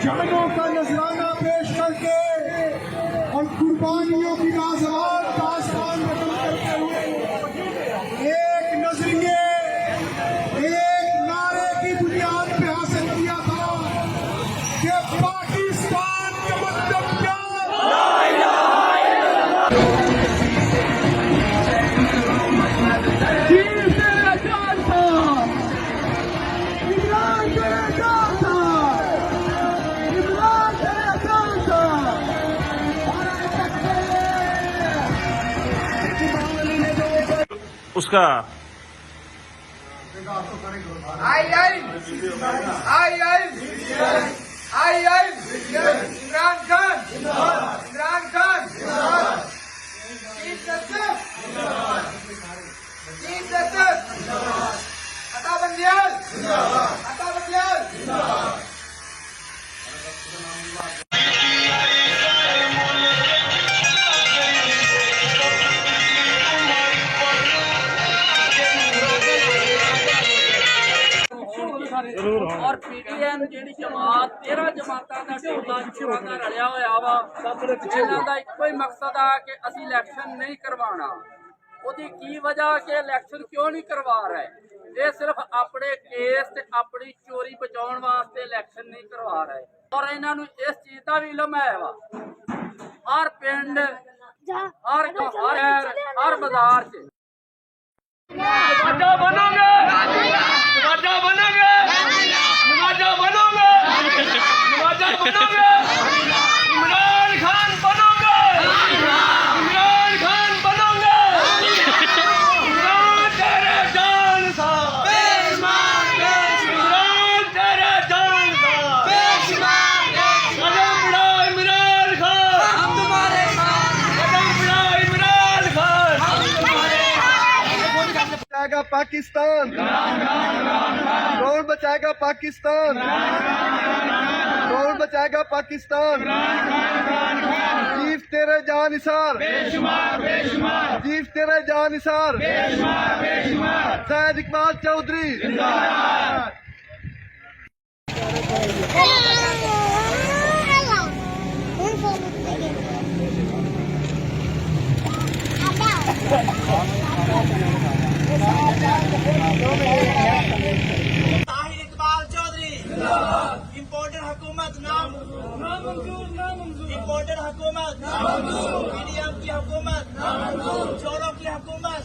जानों का नजराना पेश करके और कुर्बानियों की लाजवाब दास्तान रकम करते हुए एक नजरिए एक नारे की बुनियाद पे हासिल किया था कि पाकिस्तान का मतलब क्या उसका इमरान खान चीफ जस्टिस अता बंदियाल और पीटीएम ਜਿਹੜੀ ਜਮਾਤ 13 ਜਮਾਤਾਂ ਦਾ ਟੋਲਾ ਚੋਰਾਂ ਦਾ ਰਲਿਆ ਹੋਇਆ ਵਾ ਇਹਨਾਂ ਦਾ ਇੱਕੋ ਹੀ ਮਕਸਦ ਆ ਕਿ ਅਸੀਂ ਇਲੈਕਸ਼ਨ ਨਹੀਂ ਕਰਵਾਉਣਾ। ਉਹਦੀ ਕੀ ਵਜ੍ਹਾ ਕਿ ਇਲੈਕਸ਼ਨ ਕਿਉਂ ਨਹੀਂ ਕਰਵਾ ਰਹੇ? ਇਹ ਸਿਰਫ ਆਪਣੇ ਕੇਸ ਤੇ ਆਪਣੀ ਚੋਰੀ ਬਚਾਉਣ ਵਾਸਤੇ ਇਲੈਕਸ਼ਨ ਨਹੀਂ ਕਰਵਾ ਰਹੇ। ਔਰ ਇਹਨਾਂ ਨੂੰ ਇਸ ਚੀਜ਼ ਦਾ ਵੀ ਇਲਮ ਹੈ ਵਾ ਹਰ ਪਿੰਡ ਹਰ ਬਾਜ਼ਾਰ 'ਚ नवाजा बनोगे नवाजा बनोगे नवाजा बनोगे नवाजा बनोगे इमरान खान बनोगे इमरान खान बनोगे इमरान तेरे जान सा इमरान तेरे जान सा कदम बढ़ा इमरान खान हम तुम्हारे साथ कदम बढ़ा इमरान खान हम तुम्हारे बचाएगा पाकिस्तान कौन बचाएगा पाकिस्तान कौन बचाएगा पाकिस्तान चीफ तेरे जान निसार चीफ तेरे जान निसार सैयद इकबाल चौधरी ताहिर इकबाल चौधरी इम्पोर्टेड हुकूमत इम्पोर्टेड हुकूमत पीडीएम की हुकूमत चोरों की हुकूमत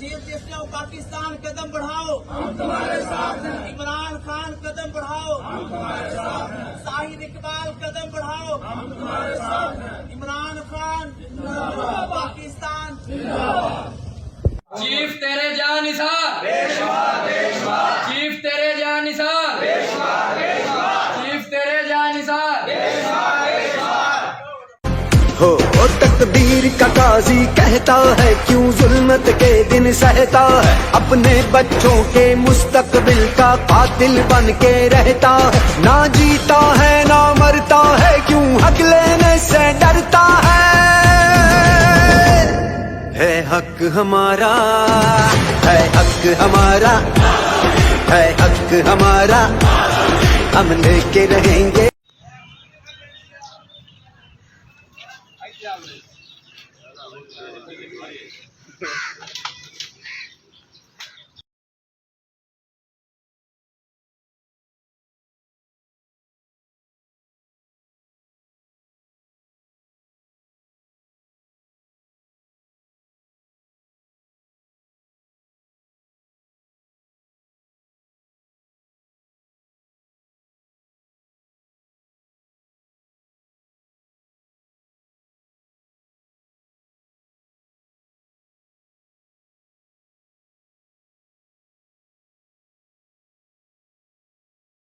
चीफ जस्टिस ऑफ पाकिस्तान कदम बढ़ाओ हम तुम्हारे साथ हैं इमरान खान कदम बढ़ाओ हम तुम्हारे साथ हैं ताहिर इकबाल कदम बढ़ाओ हम तुम्हारे साथ हैं इमरान खान पाकिस्तान चीफ तेरे जान निसार चीफ तेरे जान निसार चीफ तेरे जान निसार हो तकदीर का काजी कहता है क्यों जुल्मत के दिन सहता है अपने बच्चों के मुस्तकबिल का कातिल बन के रहता है ना जीता है ना मरता है क्यों हक लेने से डरता है हक हमारा है हक हमारा है हक हमारा हम लेके रहेंगे।